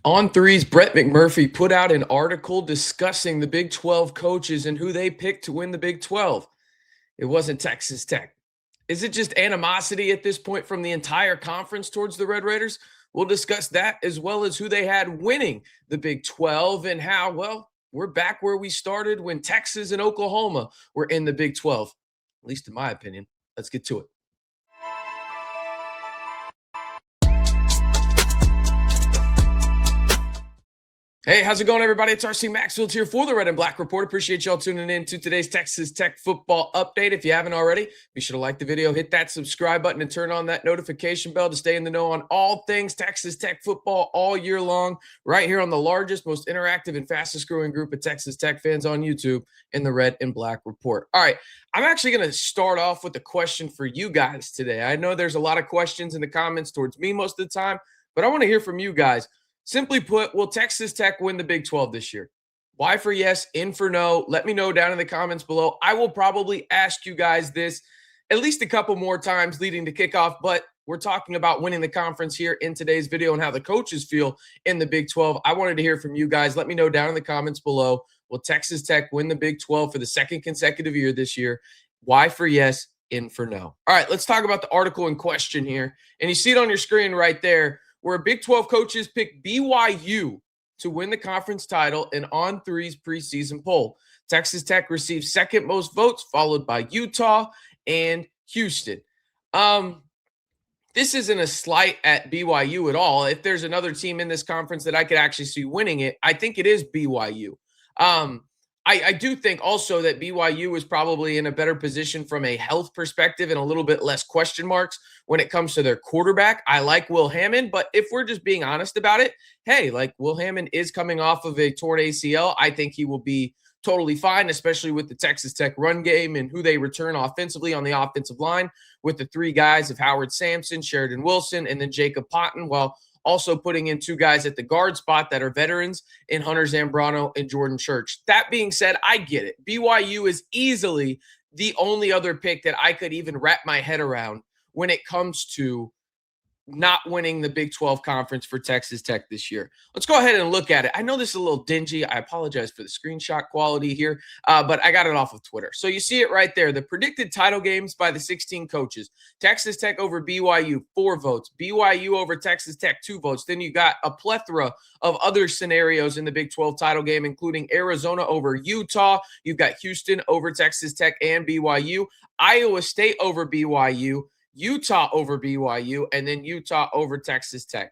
On threes, Brett McMurphy put out an article discussing the Big 12 coaches and who they picked to win the Big 12. It wasn't Texas Tech. Is it just animosity at this point from the entire conference towards the Red Raiders? We'll discuss that as well as who they had winning the Big 12 and how, well, we're back where we started when Texas and Oklahoma were in the Big 12, at least in my opinion. Let's get to it. Hey, how's it going, everybody? It's RC Maxfield here for the Red and Black Report. Appreciate y'all tuning in to today's Texas Tech football update. If you haven't already, be sure to like the video, hit that subscribe button, and turn on that notification bell to stay in the know on all things Texas Tech football all year long, right here on the largest, most interactive, and fastest growing group of Texas Tech fans on YouTube in the Red and Black Report. All right, I'm actually going to start off with a question for you guys today. I know there's a lot of questions in the comments towards me most of the time, but I want to hear from you guys. Simply put, will Texas Tech win the Big 12 this year? Y for yes, in for no. Let me know down in the comments below. I will probably ask you guys this at least a couple more times leading to kickoff, but we're talking about winning the conference here in today's video and how the coaches feel in the Big 12. I wanted to hear from you guys. Let me know down in the comments below. Will Texas Tech win the Big 12 for the second consecutive year this year? Y for yes, in for no. All right, let's talk about the article in question here. And you see it on your screen right there, where Big 12 coaches picked BYU to win the conference title in On Three's preseason poll. Texas Tech received second most votes, followed by Utah and Houston. This isn't a slight at BYU at all. If there's another team in this conference that I could actually see winning it, I think it is BYU. I do think also that BYU is probably in a better position from a health perspective and a little bit less question marks when it comes to their quarterback. I like Will Hammond, but if we're just being honest about it, hey, like Will Hammond is coming off of a torn ACL. I think he will be totally fine, especially with the Texas Tech run game and who they return offensively on the offensive line with the three guys of Howard Sampson, Sheridan Wilson, and then Jacob Potton, while also putting in two guys at the guard spot that are veterans in Hunter Zambrano and Jordan Church. That being said, I get it. BYU is easily the only other pick that I could even wrap my head around when it comes to not winning the Big 12 conference for Texas Tech this year. Let's go ahead and look at it. I know this is a little dingy. I apologize for the screenshot quality here, but I got it off of Twitter. So you see it right there. The predicted title games by the 16 coaches. Texas Tech over BYU, 4 votes. BYU over Texas Tech, 2 votes. Then you got a plethora of other scenarios in the Big 12 title game, including Arizona over Utah. You've got Houston over Texas Tech and BYU. Iowa State over BYU. Utah over BYU, and then Utah over Texas Tech.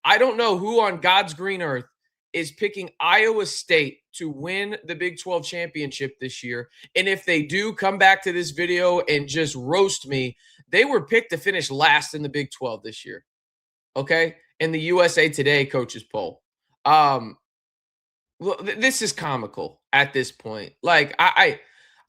I don't know who on God's green earth is picking Iowa State to win the Big 12 championship this year. And if they do, come back to this video and just roast me. They were picked to finish last in the Big 12 this year, okay, in the USA Today coaches poll. Well, this is comical at this point. Like,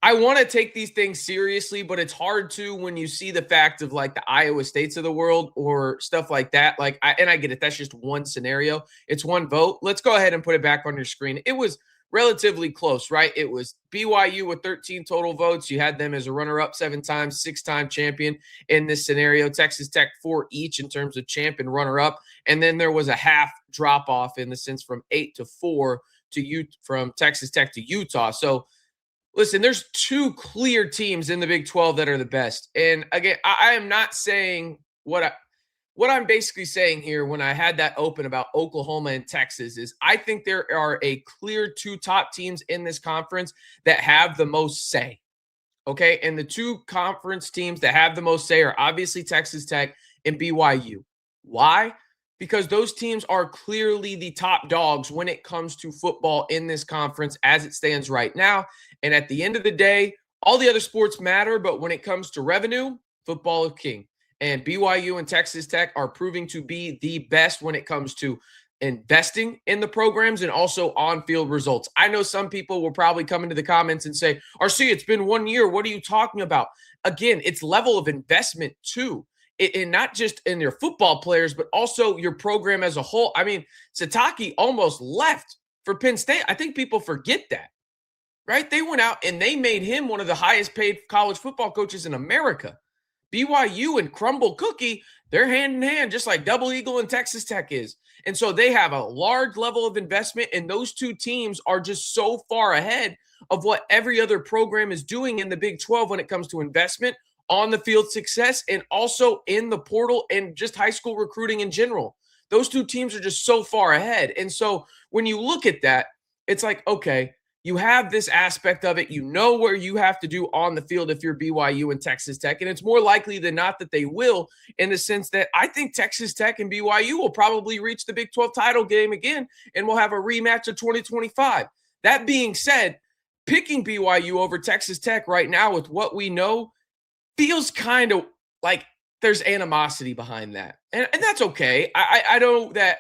I want to take these things seriously, but it's hard to when you see the fact of like the Iowa States of the world or stuff like that. Like, I get it. That's just one scenario. It's one vote. Let's go ahead and put it back on your screen. It was relatively close, right? It was BYU with 13 total votes. You had them as a runner-up 7 times, 6-time champion in this scenario. Texas Tech 4 each in terms of champ and runner-up. And then there was a half drop-off in the sense from 8 to 4 from Texas Tech to Utah. So, listen, there's 2 clear teams in the Big 12 that are the best. And again, I am not saying what I'm basically saying here when I had that open about Oklahoma and Texas is I think there are a clear 2 top teams in this conference that have the most say. Okay. And the 2 conference teams that have the most say are obviously Texas Tech and BYU. Why? Because those teams are clearly the top dogs when it comes to football in this conference as it stands right now. And at the end of the day, all the other sports matter, but when it comes to revenue, football is king. And BYU and Texas Tech are proving to be the best when it comes to investing in the programs and also on-field results. I know some people will probably come into the comments and say, RC, it's been 1 year. What are you talking about? Again, it's level of investment too. And not just in your football players, but also your program as a whole. I mean, Sataki almost left for Penn State. I think people forget that, right? They went out and they made him one of the highest paid college football coaches in America. BYU and Crumble Cookie, they're hand in hand, just like Double Eagle and Texas Tech is. And so they have a large level of investment, and those two teams are just so far ahead of what every other program is doing in the Big 12 when it comes to investment, on the field success, and also in the portal and just high school recruiting in general. Those two teams are just so far ahead. And so when you look at that, it's like, okay, you have this aspect of it. You know where you have to do on the field if you're BYU and Texas Tech. And it's more likely than not that they will, in the sense that I think Texas Tech and BYU will probably reach the Big 12 title game again, and we'll have a rematch of 2025. That being said, picking BYU over Texas Tech right now with what we know feels kind of like there's animosity behind that. And that's okay. I know that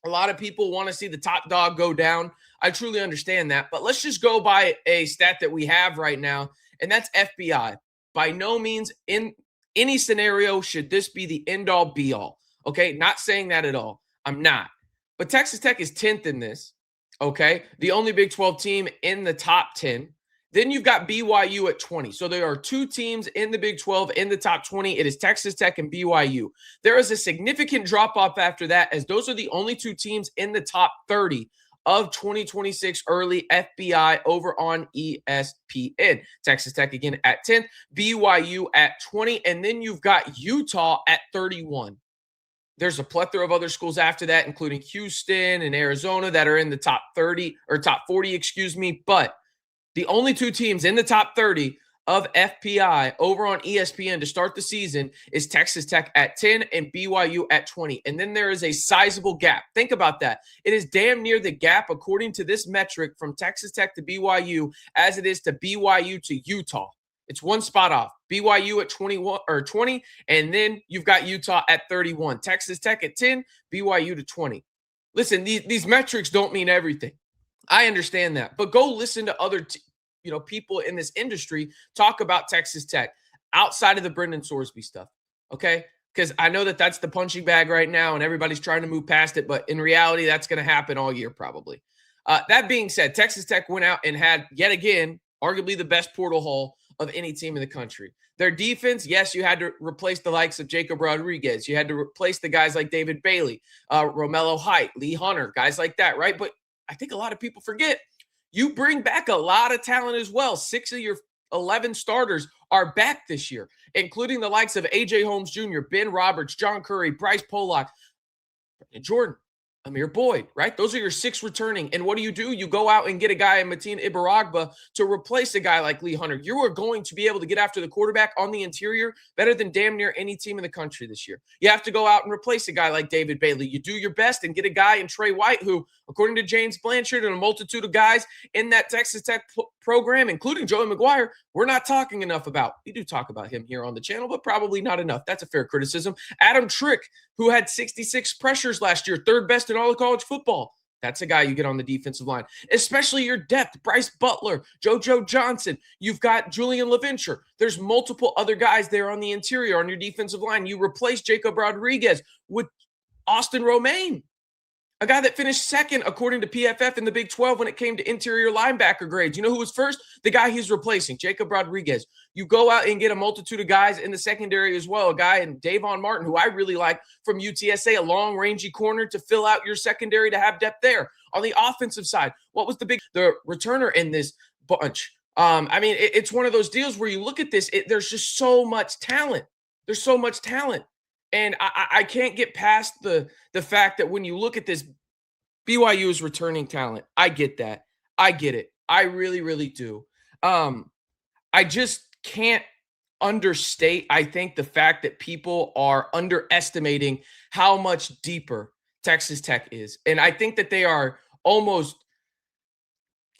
a lot of people want to see the top dog go down. I truly understand that. But let's just go by a stat that we have right now, and that's FBI. By no means in any scenario should this be the end-all, be-all. Okay? Not saying that at all. I'm not. But Texas Tech is 10th in this. Okay? The only Big 12 team in the top 10. Then you've got BYU at 20. So there are two teams in the Big 12 in the top 20. It is Texas Tech and BYU. There is a significant drop-off after that, as those are the only two teams in the top 30 of 2026 early FBI over on ESPN. Texas Tech again at 10th, BYU at 20, and then you've got Utah at 31. There's a plethora of other schools after that, including Houston and Arizona, that are in the top 30 or top 40, but the only two teams in the top 30 of FPI over on ESPN to start the season is Texas Tech at 10 and BYU at 20. And then there is a sizable gap. Think about that. It is damn near the gap, according to this metric, from Texas Tech to BYU as it is to BYU to Utah. It's one spot off. BYU at 21 or 20, and then you've got Utah at 31. Texas Tech at 10, BYU to 20. Listen, these metrics don't mean everything. I understand that, but go listen to other people in this industry talk about Texas Tech outside of the Brendan Sorsby stuff, okay? Because I know that that's the punching bag right now, and everybody's trying to move past it, but in reality, that's going to happen all year probably. That being said, Texas Tech went out and had, yet again, arguably the best portal haul of any team in the country. Their defense, yes, you had to replace the likes of Jacob Rodriguez. You had to replace the guys like David Bailey, Romello Height, Lee Hunter, guys like that, right? But I think a lot of people forget you bring back a lot of talent as well. 6 of your 11 starters are back this year, including the likes of A.J. Holmes Jr., Ben Roberts, John Curry, Bryce Pollock, and Jordan, Amir Boyd, right? Those are your 6 returning. And what do? You go out and get a guy in Mateen Ibaragba to replace a guy like Lee Hunter. You are going to be able to get after the quarterback on the interior better than damn near any team in the country this year. You have to go out and replace a guy like David Bailey. You do your best and get a guy in Trey White who, according to James Blanchard and a multitude of guys in that Texas Tech program, including Joey McGuire, we're not talking enough about. We do talk about him here on the channel, but probably not enough. That's a fair criticism. Adam Trick, who had 66 pressures last year, 3rd best in all of college football. That's a guy you get on the defensive line, especially your depth. Bryce Butler, JoJo Johnson. You've got Julian LaVenture. There's multiple other guys there on the interior on your defensive line. You replace Jacob Rodriguez with Austin Romaine, a guy that finished 2nd, according to PFF, in the Big 12 when it came to interior linebacker grades. You know who was first? The guy he's replacing, Jacob Rodriguez. You go out and get a multitude of guys in the secondary as well. A guy in Davon Martin, who I really like from UTSA, a long, rangy corner to fill out your secondary to have depth there. On the offensive side, what was the returner in this bunch? It's one of those deals where you look at this, there's just so much talent. There's so much talent. And I can't get past the fact that when you look at this, BYU is returning talent. I get that. I get it. I really, really do. I just can't understate, I think, the fact that people are underestimating how much deeper Texas Tech is. And I think that they are almost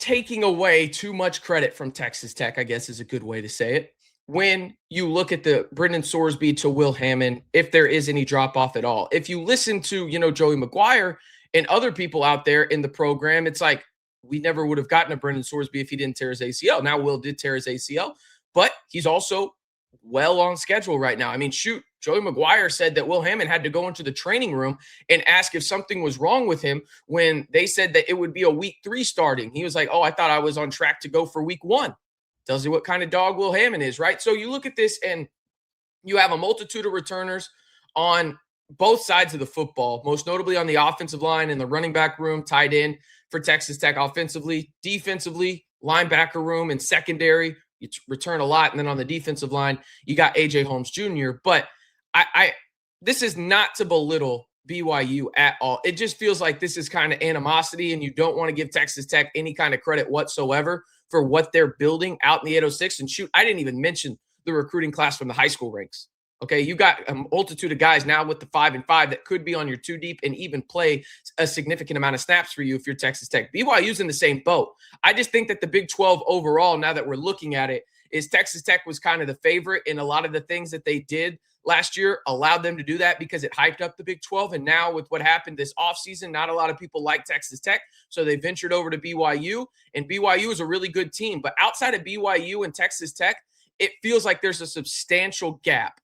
taking away too much credit from Texas Tech, I guess is a good way to say it, when you look at the Brendan Sorsby to Will Hammond, if there is any drop-off at all. If you listen to, Joey McGuire and other people out there in the program, it's like, we never would have gotten a Brendan Sorsby if he didn't tear his ACL. Now, Will did tear his ACL, but he's also well on schedule right now. I mean, shoot, Joey McGuire said that Will Hammond had to go into the training room and ask if something was wrong with him when they said that it would be a week 3 starting. He was like, oh, I thought I was on track to go for week 1. Tells you what kind of dog Will Hammond is, right? So you look at this and you have a multitude of returners on both sides of the football, most notably on the offensive line and the running back room, tied in for Texas Tech offensively, defensively, linebacker room, and secondary. You return a lot. And then on the defensive line, you got AJ Holmes Jr. But this is not to belittle BYU at all. It just feels like this is kind of animosity, and you don't want to give Texas Tech any kind of credit whatsoever for what they're building out in the 806. And shoot, I didn't even mention the recruiting class from the high school ranks. Okay, you got a multitude of guys now with the 5 and 5 that could be on your 2 deep and even play a significant amount of snaps for you if you're Texas Tech. BYU's in the same boat. I just think that the Big 12 overall, now that we're looking at it, is Texas Tech was kind of the favorite, in a lot of the things that they did last year allowed them to do that because it hyped up the Big 12. And now with what happened this offseason, not a lot of people like Texas Tech, so they ventured over to BYU, and BYU is a really good team. But outside of BYU and Texas Tech, it feels like there's a substantial gap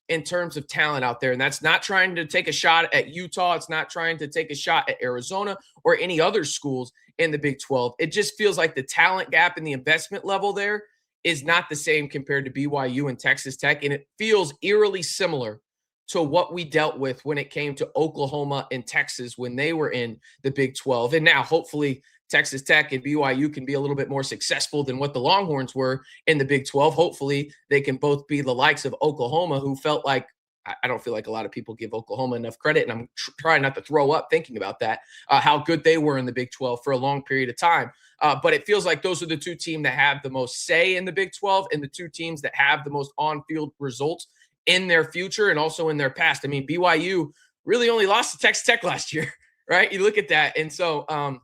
in terms of talent out there. And that's not trying to take a shot at Utah. It's not trying to take a shot at Arizona or any other schools in the Big 12. It just feels like the talent gap and the investment level there is not the same compared to BYU and Texas Tech. And it feels eerily similar to what we dealt with when it came to Oklahoma and Texas when they were in the Big 12. And now hopefully Texas Tech and BYU can be a little bit more successful than what the Longhorns were in the Big 12. Hopefully they can both be the likes of Oklahoma, who felt like, I don't feel like a lot of people give Oklahoma enough credit, and I'm trying not to throw up thinking about that, how good they were in the Big 12 for a long period of time. But it feels like those are the two teams that have the most say in the Big 12 and the two teams that have the most on-field results in their future and also in their past. I mean, BYU really only lost to Texas Tech last year, right? You look at that. And so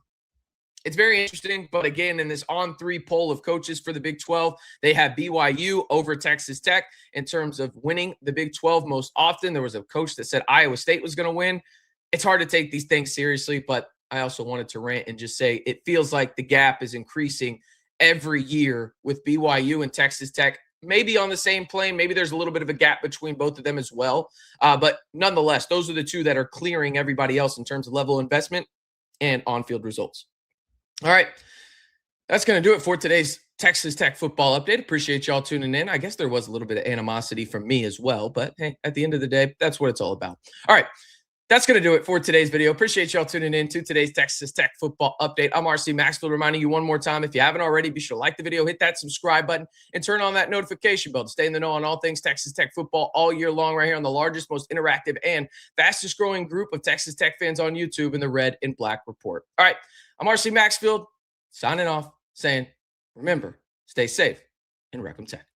it's very interesting. But again, in this on-3 poll of coaches for the Big 12, they have BYU over Texas Tech in terms of winning the Big 12 most often. There was a coach that said Iowa State was going to win. It's hard to take these things seriously, but I also wanted to rant and just say it feels like the gap is increasing every year with BYU and Texas Tech, maybe on the same plane. Maybe there's a little bit of a gap between both of them as well. But nonetheless, those are the two that are clearing everybody else in terms of level of investment and on-field results. All right, that's going to do it for today's Texas Tech football update. Appreciate y'all tuning in. I guess there was a little bit of animosity from me as well, but hey, at the end of the day, that's what it's all about. All right, that's going to do it for today's video. Appreciate y'all tuning in to today's Texas Tech football update. I'm RC Maxfield, reminding you one more time, if you haven't already, be sure to like the video, hit that subscribe button, and turn on that notification bell to stay in the know on all things Texas Tech football all year long right here on the largest, most interactive, and fastest growing group of Texas Tech fans on YouTube in the Red and Black Report. All right, I'm RC Maxfield, signing off, saying, remember, stay safe and Wreck 'em Tech.